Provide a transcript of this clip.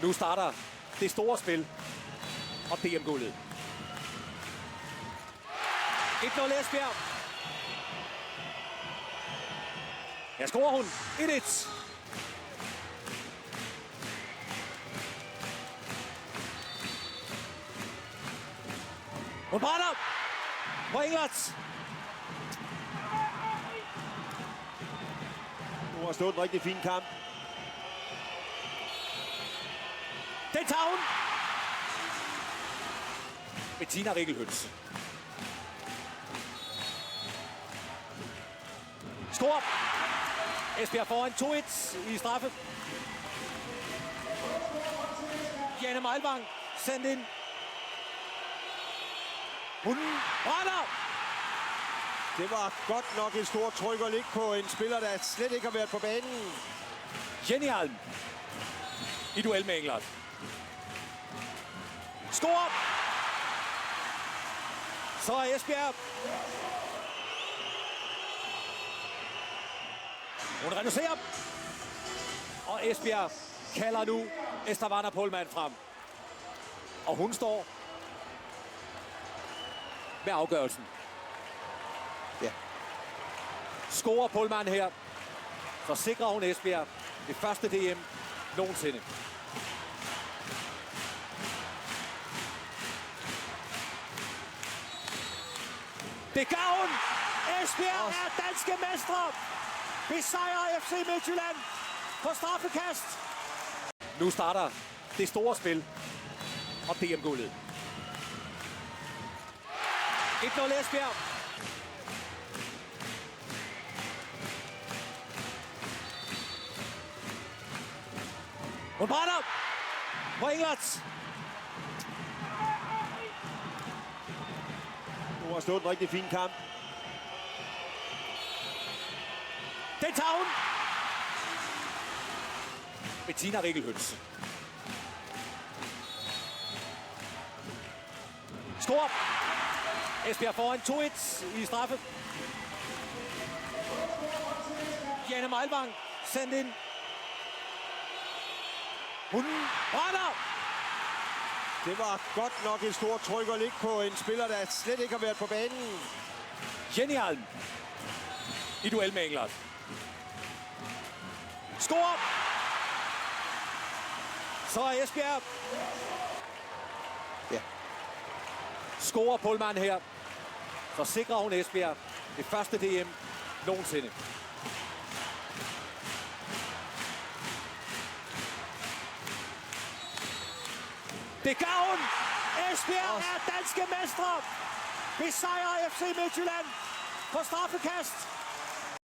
Nu starter det store spil om DM-guldet. 1-0 Esbjerg. Her scorer hun 1-1. Hun brænder på Englert. Nu har stået en rigtig fin kamp. Den tager hun. Bettina Rikkelhøns. Score. Esbjerg foran 2-1 i straffe. Janne Meilvang sendt ind. Hun brænder. Det var godt nok et stort tryk at ligge på en spiller, der slet ikke har været på banen. Jenny Alm i duel med Englert. Score! Så er Esbjerg. Hun reducerer. Og Esbjerg kalder nu Estavana Pohlmann frem. Og hun står med afgørelsen. Ja. Scorer Pohlmann her, så sikrer hun Esbjerg det første DM nogensinde. Det gør hun! Esbjerg er danske mestre! Besejrer FC Midtjylland på straffekast. Nu starter det store spil om DM-guldet. 1-0 Esbjerg. Hun brænder på Englert. Nu har stået en rigtig fin kamp. Den tager hun. Bettina Rikkelhøns. Score. Esbjerg foran 2-1 i straffe. Janne Meilvang sendt ind. Hun brænder. Det var godt nok et stort tryk at ligge på en spiller, der slet ikke har været på banen. Jenny Alm i duel med Englert. Score. Så er Esbjerg. Ja. Scorer Pohlmann her, så sikrer hun Esbjerg det første DM nogensinde. Det gør hun! Esbjerg er danske mestre! Besejrer FC Midtjylland på straffekast.